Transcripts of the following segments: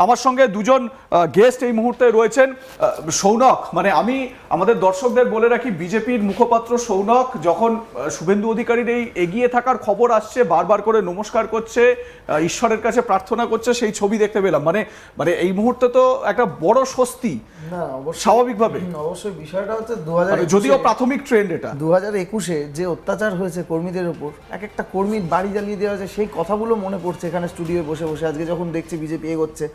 আমার সঙ্গে দুজন গেস্ট এই মুহূর্তে রয়েছেন। সৌনক, মানে আমি আমাদের দর্শকদের বলে রাখি, বিজেপির মুখপাত্র সৌনক যখন শুভেন্দু অধিকারীর এই এগিয়ে থাকার খবর আসছে, বারবার করে নমস্কার করছে, ঈশ্বরের কাছে প্রার্থনা করছে, সেই ছবি দেখতে পেলাম। মানে এই মুহূর্তে তো একটা বড় স্বস্তি না, অবশ্যই স্বাভাবিকভাবে। অবশ্যই বিষয়টা হচ্ছে যদিও প্রাথমিক ট্রেন্ড এটা 2021-এ যে অত্যাচার হয়েছে কর্মীদের উপর, এক একটা কর্মীর বাড়ি জ্বালিয়ে দেওয়া হয়েছে, সেই কথাগুলো মনে পড়ছে এখানে স্টুডিওয়ে বসে বসে। আজকে যখন দেখছি বিজেপি এগোচ্ছে,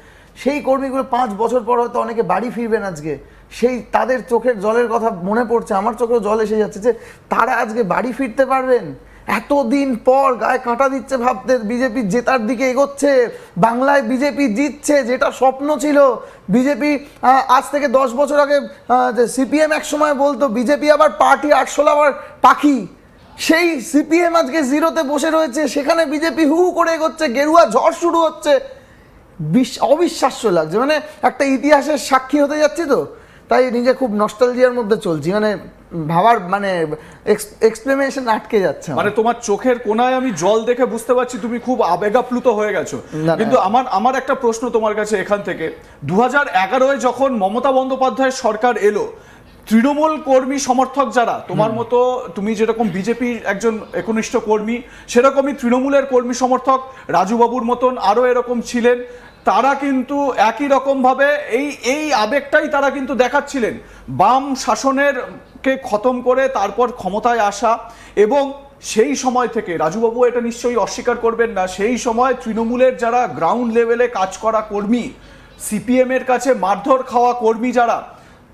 সেই কর্মীগুলো 5 বছর পর হয়তো অনেকে বাড়ি ফিরবেন আজকে, সেই তাদের চোখের জলের কথা মনে পড়ছে, আমার চোখেও জল এসে যাচ্ছে যে তারা আজকে বাড়ি ফিরতে পারবেন। এতদিন পর গায়ে কাঁটা দিচ্ছে ভাবতে, বিজেপি জেতার দিকে এগোচ্ছে, বাংলায় বিজেপি জিতছে, যেটা স্বপ্ন ছিল। বিজেপি আজ থেকে 10 বছর আগে সিপিএম এক সময় বলতো বিজেপি আবার পার্টি, আরশোলা আবার পাখি, সেই সিপিএম আজকে জিরোতে বসে রয়েছে, সেখানে বিজেপি হু করে এগোচ্ছে, গেরুয়া ঝড় শুরু হচ্ছে। অবিশ্বাস্য লাগছে, মানে একটা ইতিহাসের সাক্ষী হতে যাচ্ছি তো, তাই নিজে খুব নস্টালজিয়ার মধ্যে চলছি, মানে ভাবার মানে এক্সপ্লেনেশন আটকে যাচ্ছে। মানে তোমার চোখের কোনায় আমি জল দেখে বুঝতে পারছি তুমি খুব আবেগাপ্লুত হয়ে গেছো। কিন্তু আমার একটা প্রশ্ন তোমার কাছে এখান থেকে, 2011-এ যখন মমতা বন্দ্যোপাধ্যায়ের সরকার এলো, তৃণমূল কর্মী সমর্থক যারা, তোমার মতো, তুমি যেরকম বিজেপির একজন একনিষ্ঠ কর্মী, সেরকমই তৃণমূলের কর্মী সমর্থক রাজুবাবুর মতন আরো এরকম ছিলেন, তারা কিন্তু একই রকম ভাবে এই আবেগটাই তারা কিন্তু দেখাচ্ছিলেন। বাম শাসনের কে খতম করে তারপর ক্ষমতায় আসা, এবং সেই সময় থেকে রাজুবাবু এটা নিশ্চয়ই অস্বীকার করবেন না, সেই সময় তৃণমূলের যারা গ্রাউন্ড লেভেলে কাজ করা কর্মী, সিপিএম এর কাছে মারধর খাওয়া কর্মী যারা,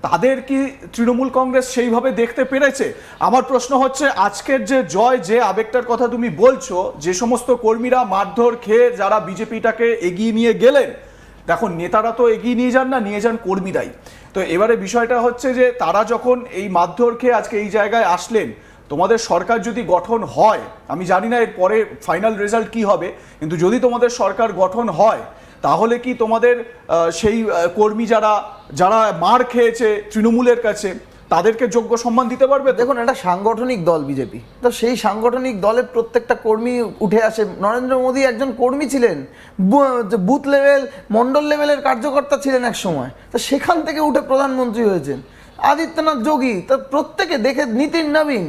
তাদের কি তৃণমূল কংগ্রেস সেইভাবে দেখতে পেরেছে? আমার প্রশ্ন হচ্ছে, আজকের যে জয়, যে আবেগটার কথা তুমি বলছো, যে সমস্ত কর্মীরা মারধর খেয়ে যারা বিজেপিটাকে এগিয়ে নিয়ে গেলেন, দেখো নেতারা তো এগিয়ে নিয়ে যান না, নিয়ে যান কর্মীরাই। তো এবারে বিষয়টা হচ্ছে যে তারা যখন এই মারধর খেয়ে আজকে এই জায়গায় আসলেন, তোমাদের সরকার যদি গঠন হয়, আমি জানি না এর পরে ফাইনাল রেজাল্ট কি হবে, কিন্তু যদি তোমাদের সরকার গঠন হয়, তাহলে কি তোমাদের সেই কর্মী যারা যারা মার খেয়েছে তৃণমূলের কাছে, তাদেরকে যোগ্য সম্মান দিতে পারবে? দেখুন, একটা সাংগঠনিক দল বিজেপি, তো সেই সাংগঠনিক দলের প্রত্যেকটা কর্মী উঠে আসে। নরেন্দ্র মোদী একজন কর্মী ছিলেন, বুথ লেভেল, মন্ডল লেভেলের কার্যকর্তা ছিলেন এক সময়, তো সেখান থেকে উঠে প্রধানমন্ত্রী হয়েছেন। আদিত্যনাথ যোগী, তা প্রত্যেকে দেখে, নীতিন নবীন,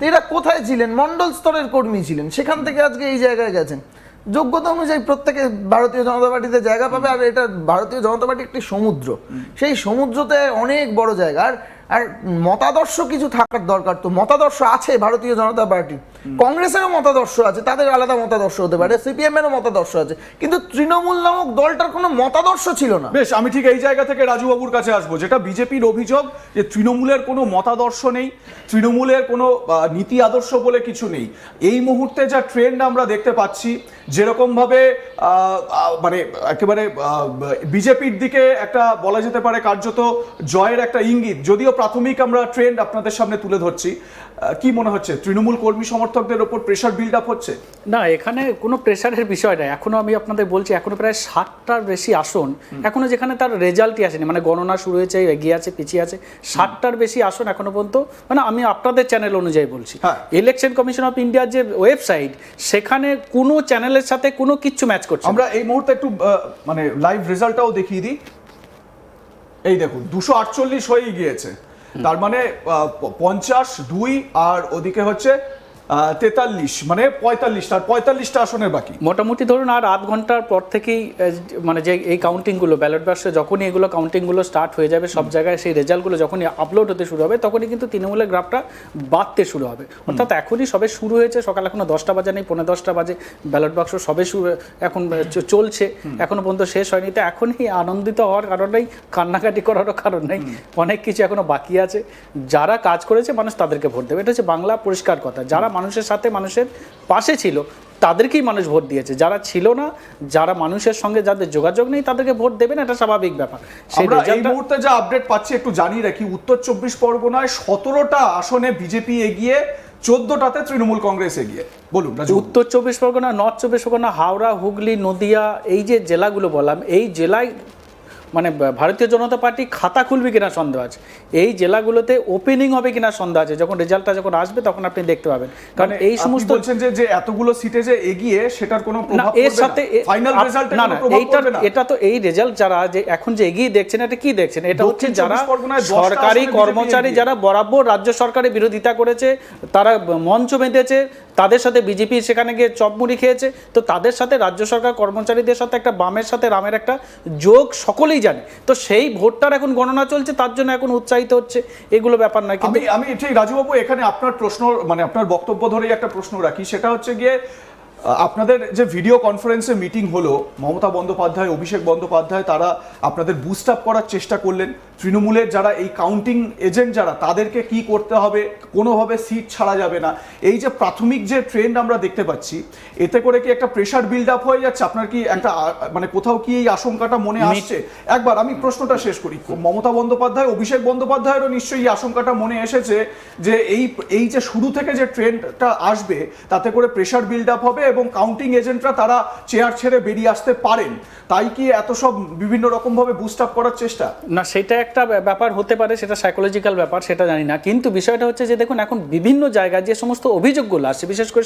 এরা কোথায় ছিলেন? মন্ডল স্তরের কর্মী ছিলেন, সেখান থেকে আজকে এই জায়গায় গেছেন। যোগ্যতা অনুযায়ী প্রত্যেকে ভারতীয় জনতা পার্টিতে জায়গা পাবে। আর এটা ভারতীয় জনতা পার্টি একটি সমুদ্র, সেই সমুদ্রতে অনেক বড় জায়গা। আর মতাদর্শ কিছু থাকার দরকার, তো মতাদর্শ আছে ভারতীয় জনতা পার্টি, কংগ্রেসেরও মতাদর্শ আছে, তাদের আলাদা মতাদর্শ হতে পারে, সিপিএম এরও মতাদর্শ আছে, কিন্তু তৃণমূল নামক দলটার কোনো মতাদর্শ ছিল না। বেশ, আমি ঠিক এই জায়গা থেকে রাজুবাবুর কাছে আসবো, যেটা বিজেপির অভিযোগ যে তৃণমূলের কোনো মতাদর্শ নেই, তৃণমূলের কোনো নীতি আদর্শ বলে কিছু নেই। এই মুহূর্তে যা ট্রেন্ড আমরা দেখতে পাচ্ছি, যেরকম ভাবে মানে একেবারে বিজেপির দিকে একটা বলা যেতে পারে কার্যত জয়ের একটা ইঙ্গিত, যদিও প্রাথমিক আমরা ট্রেন্ড আপনাদের সামনে তুলে ধরছি, কি মনে হচ্ছে তৃণমূল কর্মী সমর্থকদের ওপর প্রেশার বিল্ড আপ হচ্ছে? না, এখানে কোনো প্রেশারের বিষয় নাই। এখনো আমি আপনাদের বলছি, এখনো প্রায় 60টার বেশি আসন এখনো যেখানে তার রেজাল্টই আসেনি, মানে গণনা শুরু হয়েছে, এগিয়ে আছে, পিছিয়ে আছে, 60টার বেশি আসন এখনো পর্যন্ত, মানে আমি আপনাদের চ্যানেল অনুযায়ী বলছি, ইলেকশন কমিশন অফ ইন্ডিয়ার যে ওয়েবসাইট, সেখানে কোনো চ্যানেলের সাথে কোনো কিচ্ছু ম্যাচ করছে। আমরা এই মুহূর্তে একটু মানে লাইভ রেজাল্টটাও দেখিয়ে দিই। এই দেখুন, 248 হয়ে গিয়েছে, তার মানে 50-2, আর ওদিকে হচ্ছে 43, মানে 45টা আসনের বাকি মোটামুটি ধরুন আর আধ ঘন্টার পর থেকেই মানে যে এই কাউন্টিংগুলো, ব্যালট বাক্সে যখনই এগুলো কাউন্টিংগুলো স্টার্ট হয়ে যাবে সব জায়গায়, সেই রেজাল্টগুলো যখনই আপলোড হতে শুরু হবে, তখনই কিন্তু তৃণমূলের গ্রাফটা বাড়তে শুরু হবে। অর্থাৎ এখনই সবে শুরু হয়েছে, সকাল এখনো 10টা বাজে নেই, 10:45 বাজে, ব্যালট বাক্স সবে এখন চলছে, এখনো পর্যন্ত শেষ হয়নি। তো এখনই আনন্দিত হওয়ার কারণ নেই, কান্নাকাটি করারও কারণ নেই, অনেক কিছু এখনো বাকি আছে। যারা কাজ করেছে মানুষ তাদেরকে ভোট দেবে, এটা হচ্ছে বাংলা পরিষ্কার কথা। যারা মানুষের সাথে, মানুষের পাশে ছিল, তাদেরকেই মানুষ ভোট দিয়েছে। যারা ছিল না, যারা মানুষের সঙ্গে যাদের যোগাযোগ নেই, তাদেরকে ভোট দেবেন, এটা স্বাভাবিক ব্যাপার। আমরা এই মুহূর্তে যা আপডেট পাচ্ছি একটু জানিয়ে রাখি, উত্তর 24 পরগনায় 17টা আসনে বিজেপি এগিয়ে, 14টাতে তৃণমূল কংগ্রেস এগিয়ে। বলুন। উত্তর 24 পরগনা, নর্থ 24 পরগনা, হাওড়া, হুগলি, নদিয়া, এই যে জেলাগুলো বললাম, এই জেলায় মানে ভারতীয় জনতা পার্টি খাতা খুলবে কিনা সন্দেহ আছে, এই জেলাগুলোতে ওপেনিং হবে কিনা সন্দেহ আছে। যখন রেজাল্টটা যখন আসবে তখন আপনি দেখতে পাবেন, কারণ এই সমস্ত বলছেন যে এতগুলো সিটে যে এগিয়ে সেটার কোনো না প্রভাব এর পড়বে সাথে না ফাইনাল রেজাল্টে না কোনো না প্রভাব এইটা পড়বে না। এটা তো এই রেজাল্ট যারা যে এখন যে এগিয়ে দেখছেন, এটা কি দেখছেন, এটা হচ্ছে দক্ষিণ যারা 24 পরগনায় 10টা সরকারি আসনে কর্মচারী BJP যারা বরাবর রাজ্য সরকারের বিরোধিতা করেছে, তারা মঞ্চ বেঁধেছে, তাদের সাথে বিজেপি সেখানে গিয়ে চপমুড়ি খেয়েছে, তো তাদের সাথে রাজ্য সরকার কর্মচারীদের সাথে একটা বামের সাথে রামের একটা যোগ সকলেই জানে। তো সেই ভোটটার এখন গণনা চলছে, তার জন্য এখন উৎসাহিত হচ্ছে, এগুলো ব্যাপার নয়। কিন্তু আমি ঠিক রাজুবাবু এখানে আপনার প্রশ্ন মানে আপনার বক্তব্য ধরেই একটা প্রশ্ন রাখি, সেটা হচ্ছে গিয়ে আপনাদের যে ভিডিও কনফারেন্সে মিটিং হলো, মমতা বন্দ্যোপাধ্যায়, অভিষেক বন্দ্যোপাধ্যায় তারা আপনাদের বুস্ট আপ করার চেষ্টা করলেন। তৃণমূলের যারা এই কাউন্টিং এজেন্ট যারা, তাদেরকে কি করতে হবে, কোনোভাবে সিট ছাড়া যাবে না, এই যে প্রাথমিক যে ট্রেন্ড আমরা দেখতে পাচ্ছি, এতে করে কি একটা প্রেশার বিল্ড আপ হয়ে যাচ্ছে? আপনার কি একটা মানে কোথাও কি এই আশঙ্কাটা মনে আসছে? একবার আমি প্রশ্নটা শেষ করি। মমতা বন্দ্যোপাধ্যায়, অভিষেক বন্দ্যোপাধ্যায়েরও নিশ্চয়ই এই আশঙ্কাটা মনে এসেছে যে এই যে শুরু থেকে যে ট্রেন্ডটা আসবে, তাতে করে প্রেশার বিল্ড আপ হবে এবং কাউন্টিং এজেন্টরা তারা চেয়ার ছেড়ে বেরিয়ে আসতে পারেন, তাই কি এত সব বিভিন্ন রকম ভাবে বুস্ট আপ করার চেষ্টা? না, সেটা একটা ব্যাপার হতে পারে, সেটা সাইকোলজিক্যাল ব্যাপার, সেটা জানি না। কিন্তু বিষয়টা হচ্ছে যে দেখুন, এখন বিভিন্ন জায়গায় যে সমস্ত অভিযোগগুলো আসছে, বিশেষ করে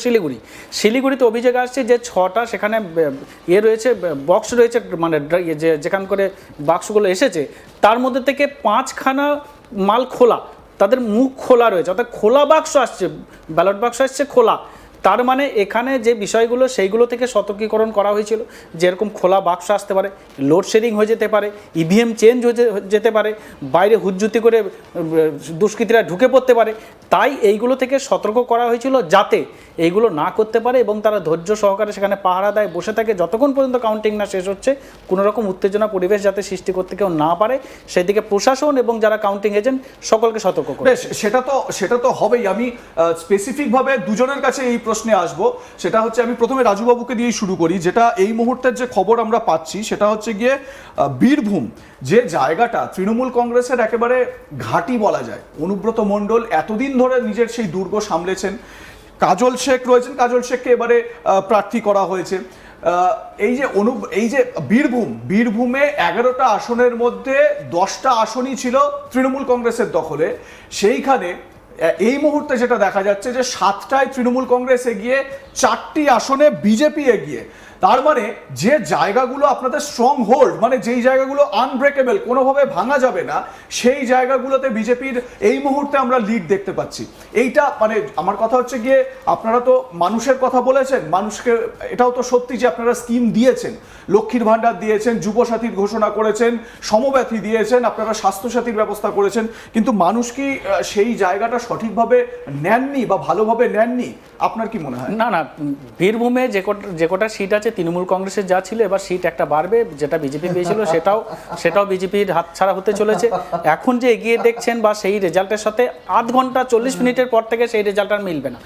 শিলিগুড়িতে অভিযোগ আসছে যে 6টা সেখানে রয়েছে, বক্স রয়েছে, মানে যেখান করে বাক্সগুলো এসেছে, তার মধ্যে থেকে 5খানা মাল খোলা, তাদের মুখ খোলা রয়েছে, অর্থাৎ খোলা বাক্স আসছে, ব্যালট বাক্স আসছে খোলা। তার মানে এখানে যে বিষয়গুলো সেইগুলো থেকে সতর্কীকরণ করা হয়েছিল, যেরকম খোলা বাক্স আসতে পারে, লোডশেডিং হয়ে যেতে পারে, ইভিএম চেঞ্জ হয়ে যেতে পারে, বাইরে হুজ্জুতি করে দুষ্কৃতীরা ঢুকে পড়তে পারে। তাই এইগুলো থেকে সতর্ক করা হয়েছিল যাতে এইগুলো না করতে পারে এবং তারা ধৈর্য সহকারে সেখানে পাহারা দেয়, বসে থাকে যতক্ষণ পর্যন্ত কাউন্টিং না শেষ হচ্ছে, কোনো রকম উত্তেজনা পরিবেশ যাতে সৃষ্টি করতে কেউ না পারে, সেদিকে প্রশাসন এবং যারা কাউন্টিং এজেন্ট সকলকে সতর্ক করে। বেশ, সেটা তো হবেই। আমি স্পেসিফিক ভাবে দুজনের কাছে এই প্রশ্নে আসব। সেটা হচ্ছে, আমি প্রথমে রাজুবাবুকে দিয়েই শুরু করি। যেটা এই মুহূর্তের যে খবর আমরা পাচ্ছি, সেটা হচ্ছে গিয়ে বীরভূম, যে জায়গাটা তৃণমূল কংগ্রেসের একেবারে ঘাঁটি বলা যায়। অনুব্রত মণ্ডল এতদিন ধরে নিজের সেই দুর্গ সামলেছেন, কাজল শেখ রয়েছেন, কাজল শেখকে এবারে প্রার্থী করা হয়েছে। এই যে বীরভূমে 11টা আসনের মধ্যে 10টা আসনই ছিল তৃণমূল কংগ্রেসের দখলে। সেইখানে এই মুহূর্তে যেটা দেখা যাচ্ছে যে 7টায় তৃণমূল কংগ্রেস এগিয়ে, 4টি আসনে বিজেপি এগিয়ে। তার মানে যে জায়গাগুলো আপনাদের স্ট্রং হোল্ড, মানে যেই জায়গাগুলো আনব্রেকেবল, কোনোভাবে ভাঙা যাবে না, সেই জায়গাগুলোতে বিজেপির এই মুহূর্তে আমরা লিড দেখতে পাচ্ছি। এইটা মানে আমার কথা হচ্ছে গিয়ে, আপনারা তো মানুষের কথা বলেছেন, মানুষকে এটাও তো সত্যি যে আপনারা স্কিম দিয়েছেন, লক্ষ্মীর ভাণ্ডার দিয়েছেন, যুবসাথীর ঘোষণা করেছেন, সমব্যথী দিয়েছেন, আপনারা স্বাস্থ্যসাথীর ব্যবস্থা করেছেন, কিন্তু মানুষ কি সেই জায়গাটা সঠিকভাবে নেননি বা ভালোভাবে নেননি? আপনার কি মনে হয়? না, বীরভূমে যে কটা সিট আছে তৃণমূল কংগ্রেসের যা ছিল, এবার সিট একটা বাড়বে, যেটা বিজেপি পেয়েছিল সেটাও বিজেপির হাতছাড়া হতে চলেছে। এখন যে এগিয়ে দেখছেন বা সেই রেজাল্টের সাথে 8 ঘন্টা 40 মিনিটের পর থেকে সেই রেজাল্ট আর মিলবে না।